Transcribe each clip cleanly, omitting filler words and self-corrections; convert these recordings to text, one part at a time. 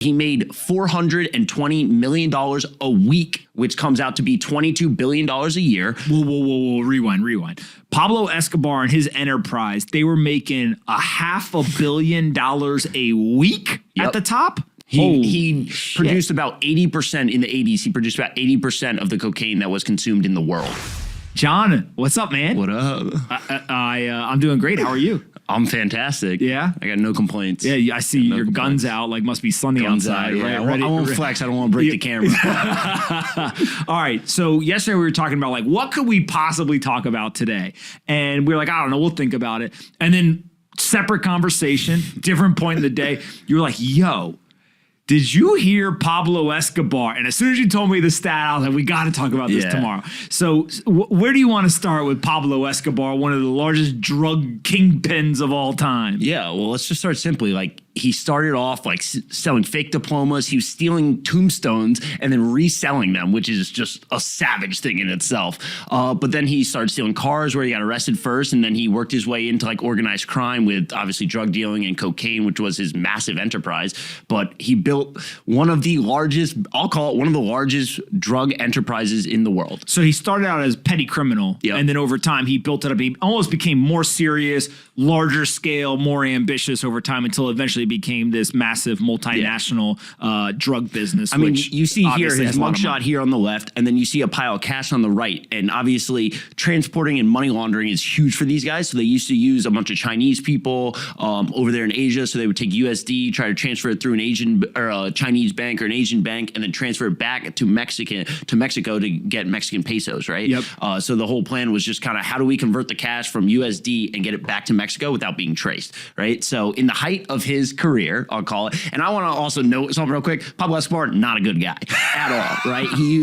He made $420 million a week, which comes out to be $22 billion a year. Whoa, rewind. Pablo Escobar and his enterprise, they were making $500 million a week at the top? He produced about 80% in the 80s. He produced about 80% of the cocaine that was consumed in the world. John, what's up, man? What up? I'm doing great. How are you? I'm fantastic. Yeah? I got no complaints. Yeah, I see your guns out. Like, must be sunny outside. Yeah. Right? I won't flex. I don't want to break the camera. All right. So yesterday we were talking about, like, what could we possibly talk about today? And we were like, I don't know. We'll think about it. And then separate conversation, different point in the day. You were like, yo, did you hear Pablo Escobar? And as soon as you told me the stat, I was like, we got to talk about this tomorrow. So where do you want to start with Pablo Escobar, one of the largest drug kingpins of all time? Yeah, well, let's just start simply. Like, he started off like selling fake diplomas. He was stealing tombstones and then reselling them, which is just a savage thing in itself. But then he started stealing cars, where he got arrested first, and then he worked his way into like organized crime with obviously drug dealing and cocaine, which was his massive enterprise. But he built one of the largest, I'll call it one of the largest drug enterprises in the world. So he started out as petty criminal, and then over time he built it up. He almost became more serious, larger scale, more ambitious over time, until eventually became this massive multinational drug business. I mean, you see here his mugshot here on the left, and then you see a pile of cash on the right. And obviously transporting and money laundering is huge for these guys. So they used to use a bunch of Chinese people over there in Asia. So they would take USD, try to transfer it through an Asian or a Chinese bank or an Asian bank, and then transfer it back to Mexico to get Mexican pesos, right? Yep. So the whole plan was just kind of, how do we convert the cash from USD and get it back to Mexico without being traced, right? So in the height of his career, I'll call it, and I want to also note something real quick. Pablo Escobar, not a good guy at all, right? He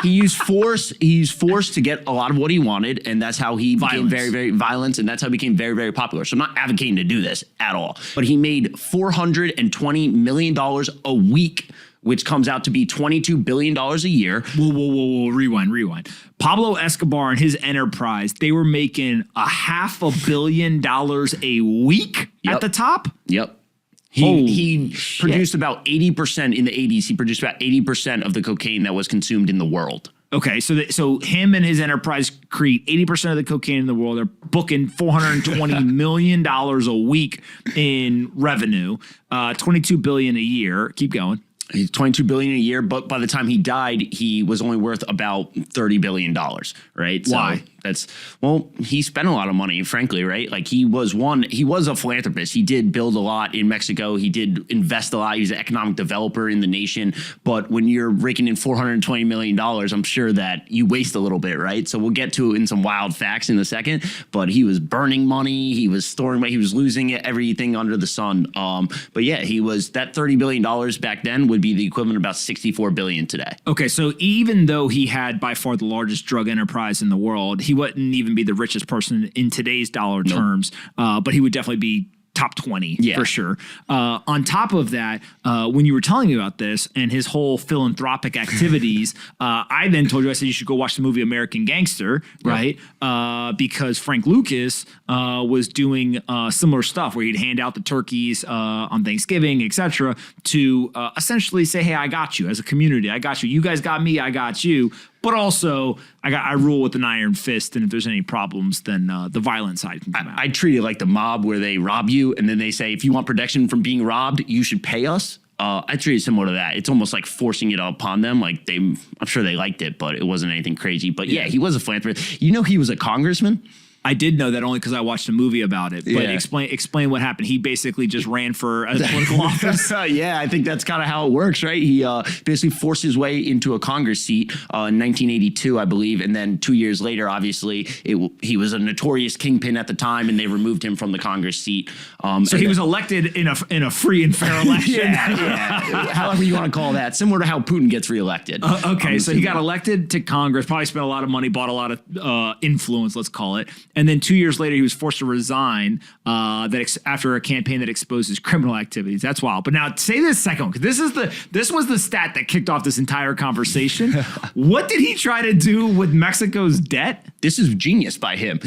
used force. He used force to get a lot of what he wanted, and that's how he became very, very violent, and that's how he became very, very popular. So I'm not advocating to do this at all, but he made $420 million a week, which comes out to be $22 billion a year. Whoa, rewind. Pablo Escobar and his enterprise, they were making $500 million a week at the top? Yep. He produced about 80% in the 80s. He produced about 80% of the cocaine that was consumed in the world. Okay, so him and his enterprise create 80% of the cocaine in the world. They're booking $420 million a week in revenue, $22 billion a year. Keep going. He's $22 billion a year, but by the time he died, he was only worth about $30 billion, right? Why? So he spent a lot of money, frankly, right? Like, he was a philanthropist. He did build a lot in Mexico. He did invest a lot. He was an economic developer in the nation. But when you're raking in $420 million, I'm sure that you waste a little bit, right? So we'll get to it in some wild facts in a second. But he was burning money. He was storing money. He was losing everything under the sun. But yeah, he was, that $30 billion back then would be the equivalent of about $64 billion today. Okay, so even though he had by far the largest drug enterprise in the world, he wouldn't even be the richest person in today's dollar terms, but he would definitely be top 20 for sure. On top of that, when you were telling me about this and his whole philanthropic activities, I then told you, I said, you should go watch the movie American Gangster, right? Because Frank Lucas was doing similar stuff where he'd hand out the turkeys on Thanksgiving, etc., to essentially say, hey, I got you as a community. I got you. You guys got me. I got you. But also, I rule with an iron fist, and if there's any problems, then the violent side can come out. I treat it like the mob, where they rob you, and then they say, if you want protection from being robbed, you should pay us. I treat it similar to that. It's almost like forcing it upon them. Like, I'm sure they liked it, but it wasn't anything crazy. But yeah, he was a philanthropist. You know, he was a congressman. I did know that only because I watched a movie about it. But explain what happened. He basically just ran for a political office. Yeah, I think that's kind of how it works, right? He basically forced his way into a Congress seat in 1982, I believe. And then 2 years later, obviously, he was a notorious kingpin at the time, and they removed him from the Congress seat. So he was elected in a free and fair election. However you want to call that. Similar to how Putin gets reelected. Okay, so he got elected to Congress, probably spent a lot of money, bought a lot of influence, let's call it. And then 2 years later, he was forced to resign after a campaign that exposed his criminal activities. That's wild. But now say this second, because this was the stat that kicked off this entire conversation. What did he try to do with Mexico's debt? This is genius by him.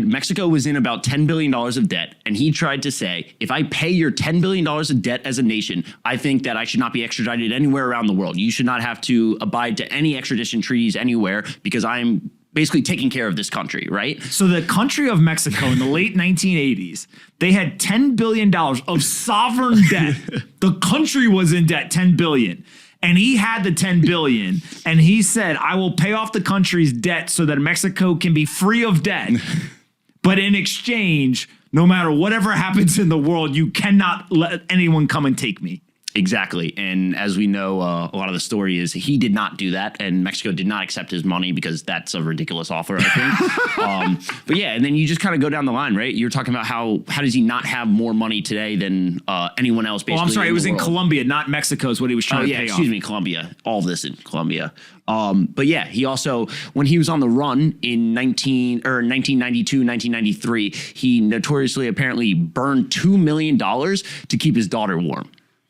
Mexico was in about $10 billion of debt, and he tried to say, if I pay your $10 billion of debt as a nation, I think that I should not be extradited anywhere around the world. You should not have to abide to any extradition treaties anywhere because I'm basically taking care of this country, right? So the country of Mexico in the late 1980s, they had $10 billion of sovereign debt. The country was in debt, $10 billion. And he had the $10 billion, and he said, I will pay off the country's debt so that Mexico can be free of debt. But in exchange, no matter whatever happens in the world, you cannot let anyone come and take me. Exactly. And as we know, a lot of the story is he did not do that, and Mexico did not accept his money because that's a ridiculous offer, I think. But yeah, and then you just kind of go down the line, right? You're talking about how does he not have more money today than anyone else, basically? Oh, I'm sorry. It was in Colombia, not Mexico is what he was trying to pay off. Excuse me, Colombia. All this in Colombia. But yeah, he also, when he was on the run in 1992, 1993, he notoriously apparently burned $2 million to keep his daughter warm.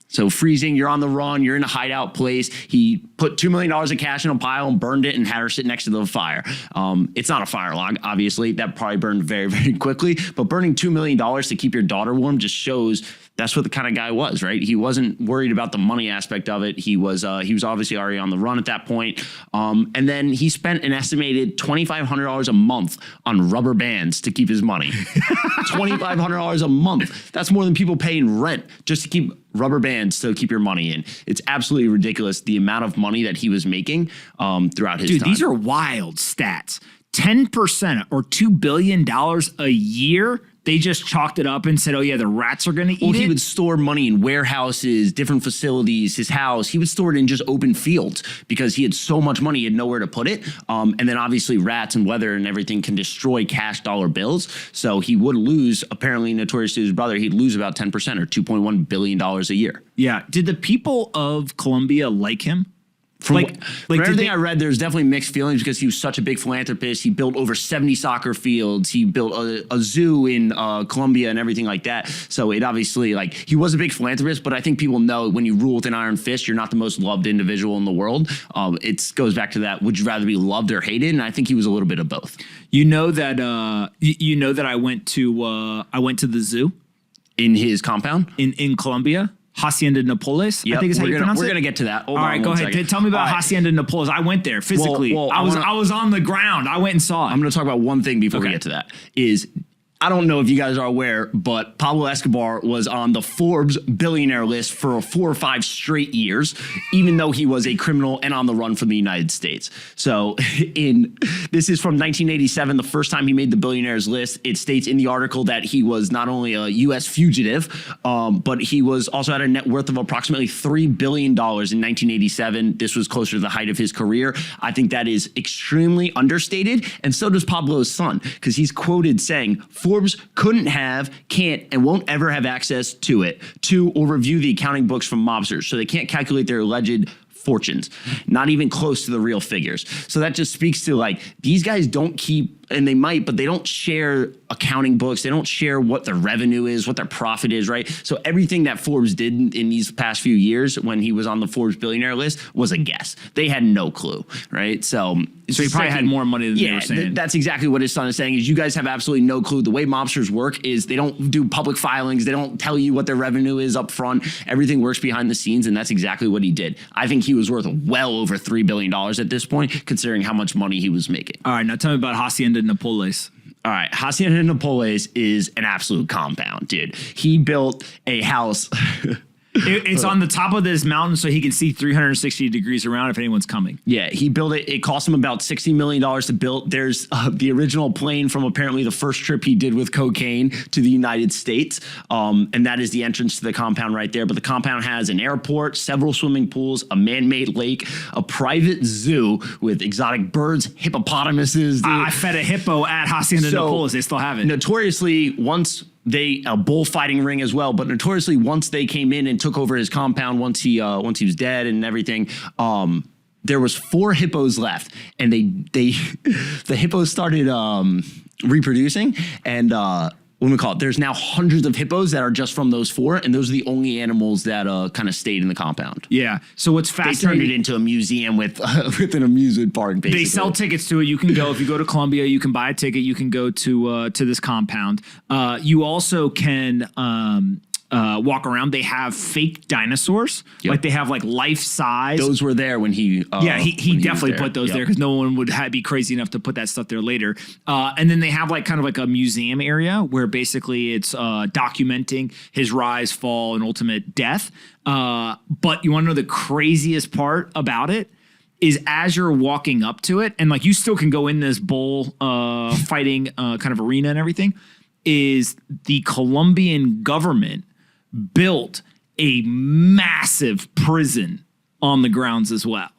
So freezing, you're on the run, you're in a hideout place. He put $2 million of cash in a pile and burned it and had her sit next to the fire. It's not a fire log, obviously. That probably burned very, very quickly. But burning $2 million to keep your daughter warm just shows that's what the kind of guy was, right? He wasn't worried about the money aspect of it. He was obviously already on the run at that point. And then he spent an estimated $2,500 a month on rubber bands to keep his money. $2,500 a month. That's more than people pay in rent just to keep rubber bands to keep your money in. It's absolutely ridiculous the amount of money that he was making throughout his time. Dude, these are wild stats. 10% or $2 billion a year. They just chalked it up and said, oh, yeah, the rats are going to eat it. He would store money in warehouses, different facilities, his house. He would store it in just open fields because he had so much money, he had nowhere to put it. And then obviously rats and weather and everything can destroy cash dollar bills. So he would lose, apparently notorious to his brother, he'd lose about 10% or $2.1 billion a year. Yeah. Did the people of Colombia like him? From everything I read, there's definitely mixed feelings because he was such a big philanthropist. He built over 70 soccer fields. He built a zoo in Colombia and everything like that. So it obviously, he was a big philanthropist, but I think people know when you rule with an iron fist, you're not the most loved individual in the world. It goes back to that, would you rather be loved or hated? And I think he was a little bit of both. You know that I went to the zoo in his compound in Colombia. Hacienda Napoles, I think is how you pronounce it. We're going to get to that. All right, go ahead. Tell me about Hacienda Napoles. I went there physically. Well, I was on the ground. I went and saw it. I'm going to talk about one thing before we get to that. I don't know if you guys are aware, but Pablo Escobar was on the Forbes billionaire list for 4 or 5 straight years, even though he was a criminal and on the run from the United States. So this is from 1987, the first time he made the billionaires list. It states in the article that he was not only a U.S. fugitive, but he was also had a net worth of approximately $3 billion in 1987. This was closer to the height of his career. I think that is extremely understated, and so does Pablo's son, because he's quoted saying, Forbes couldn't have, can't, and won't ever have access to it, or review the accounting books from mobsters, so they can't calculate their alleged fortunes, not even close to the real figures. So that just speaks to these guys don't keep, and they might, but they don't share accounting books. They don't share what their revenue is, what their profit is, right? So everything that Forbes did in these past few years when he was on the Forbes billionaire list was a guess. They had no clue, right? So he probably had more money than they were saying. That's exactly what his son is saying, is you guys have absolutely no clue. The way mobsters work is they don't do public filings. They don't tell you what their revenue is up front. Everything works behind the scenes, and that's exactly what he did. I think he was worth well over $3 billion at this point, considering how much money he was making. All right, now tell me about Hacienda Napoles. All right, Hacienda Napoles is an absolute compound, dude. He built a house. It's on the top of this mountain so he can see 360 degrees around if anyone's coming. Yeah, he built it. It cost him about $60 million to build. There's the original plane from apparently the first trip he did with cocaine to the United States. And that is the entrance to the compound right there. But the compound has an airport, several swimming pools, a man-made lake, a private zoo with exotic birds, hippopotamuses. I fed a hippo at Hacienda Napoles. They still have it. Notoriously, a bullfighting ring as well, but notoriously once they came in and took over his compound, once he was dead and everything, there was 4 hippos left, and the hippos started reproducing. And what do we call it? There's now hundreds of hippos that are just from those 4, and those are the only animals that kind of stayed in the compound. Yeah. So what's fascinating? They turned it into a museum with an amusement park. Basically, they sell tickets to it. You can go if you go to Colombia. You can buy a ticket. You can go to this compound. You also can. Walk around. They have fake dinosaurs. Yep. Like they have like life size. Those were there when he. He definitely put those there because no one would be crazy enough to put that stuff there later. And then they have like kind of like a museum area where basically it's documenting his rise, fall, and ultimate death. But you want to know the craziest part about it? Is as you're walking up to it, and like you still can go in this bull fighting kind of arena and everything, is the Colombian government built a massive prison on the grounds as well.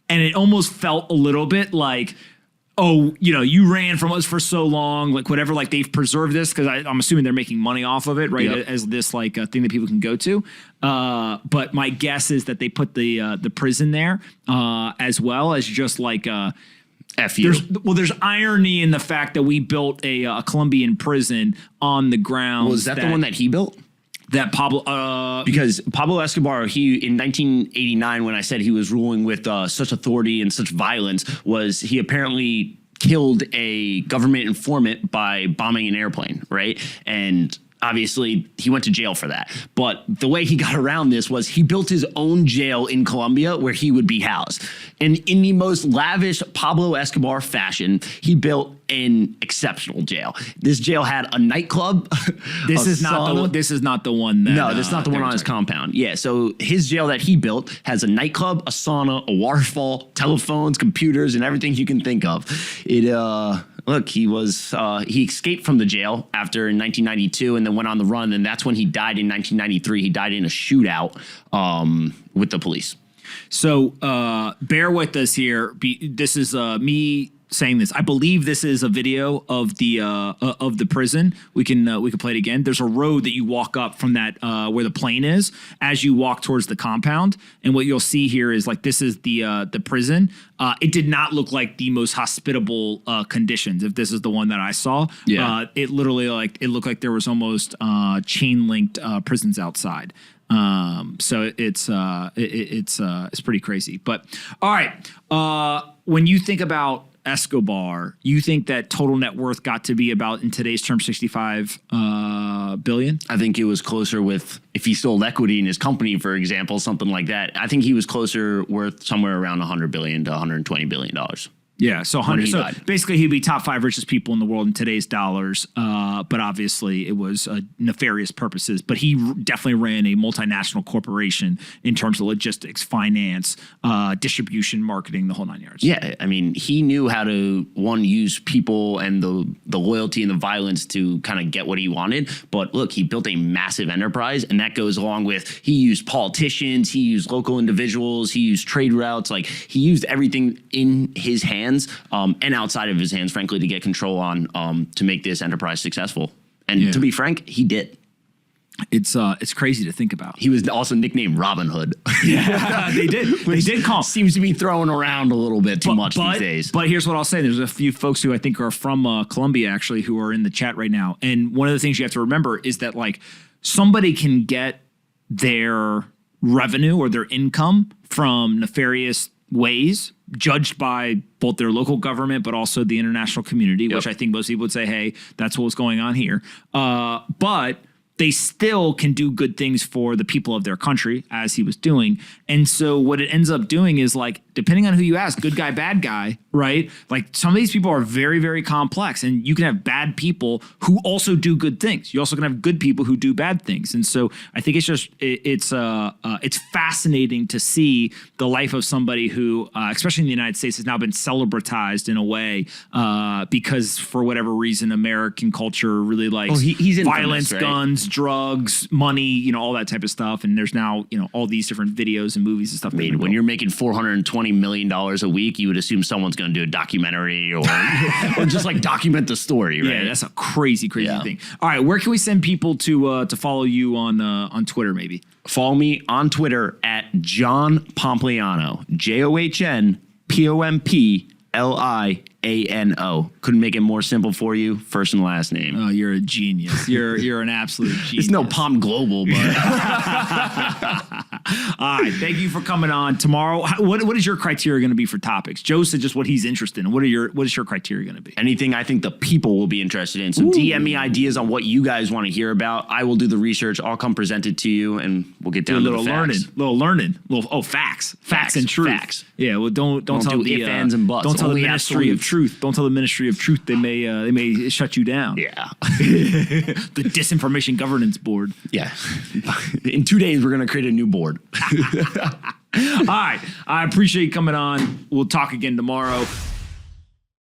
And it almost felt a little bit like, oh, you ran from us for so long, like whatever, like they've preserved this because I'm assuming they're making money off of it, right? Yep. As this like a thing that people can go to. But my guess is that they put the prison there as well as just like F you. There's irony in the fact that we built a Colombian prison on the ground. Was that the one that he built? That Pablo, because Pablo Escobar, in 1989, when I said he was ruling with such authority and such violence, he apparently killed a government informant by bombing an airplane, right? And obviously, he went to jail for that. But the way he got around this was he built his own jail in Colombia where he would be housed. And in the most lavish Pablo Escobar fashion, he built an exceptional jail. This jail had a nightclub. This is not the one. This is not the one. That, no, this is not the one on his compound. Yeah, so his jail that he built has a nightclub, a sauna, a waterfall, telephones, computers, and everything you can think of. Look, he escaped from the jail after in 1992 and then went on the run. And that's when he died in 1993. He died in a shootout with the police. So bear with us here. This is me saying this. I believe this is a video of the prison. We can play it again. There's a road that you walk up from that where the plane is as you walk towards the compound. And what you'll see here is like this is the prison. It did not look like the most hospitable conditions. If this is the one that I saw, it literally it looked like there was almost chain linked prisons outside. So it's pretty crazy. But all right, when you think about Escobar, you think that total net worth got to be about, in today's terms, 65 billion? I think it was closer with, if he sold equity in his company, for example, something like that. I think he was closer worth somewhere around 100 billion to 120 billion dollars. Yeah, so basically he'd be top 5 richest people in the world in today's dollars, but obviously it was nefarious purposes. But he definitely ran a multinational corporation in terms of logistics, finance, distribution, marketing, the whole 9 yards. Yeah, I mean, he knew how to, use people and the loyalty and the violence to kind of get what he wanted. But look, he built a massive enterprise, and that goes along with he used politicians, he used local individuals, he used trade routes. Like, he used everything in his hands and outside of his hands, frankly, to get control on to make this enterprise successful. And to be frank, he did. It's crazy to think about. He was also nicknamed Robin Hood. Yeah, they did. They did call him. Seems to be thrown around a little bit too much these days. But here's what I'll say. There's a few folks who I think are from Colombia, actually, who are in the chat right now. And one of the things you have to remember is that, like, somebody can get their revenue or their income from nefarious ways, judged by both their local government, but also the international community, which I think most people would say, hey, that's what's going on here. But they still can do good things for the people of their country, as he was doing. And so what it ends up doing is, like, depending on who you ask, good guy, bad guy, right? Like, some of these people are very, very complex, and you can have bad people who also do good things. You also can have good people who do bad things. And so I think it's just, it's fascinating to see the life of somebody who, especially in the United States, has now been celebratized in a way because for whatever reason, American culture really likes he's violence, infamous, right? guns, drugs, money, all that type of stuff. And there's now, all these different videos and movies and stuff. I mean, when you're making $420 million a week, you would assume someone's going to do a documentary or just like document the story, right? Yeah, that's a crazy thing. All right, where can we send people to follow you on Twitter, maybe? Follow me on Twitter at John Pompliano, JohnPompliano. Liano. Couldn't make it more simple for you. First and last name. Oh, you're a genius. You're an absolute genius. It's no Palm Global, but all right. Thank you for coming on. Tomorrow, what is your criteria going to be for topics? Joe said just what he's interested in. What is your criteria going to be? anything I think the people will be interested in. So DM me ideas on what you guys want to hear about. I will do the research. I'll come present it to you, and we'll get down to the facts. Facts and truth. Facts. Yeah. Well, don't tell do the ifs, ands, and buts. Don't tell the Only Ministry of absolutes. Truth. Don't tell the Ministry of Truth. They may shut you down. Yeah. The Disinformation Governance Board. Yeah. In 2 days, we're going to create a new board. All right. I appreciate you coming on. We'll talk again tomorrow.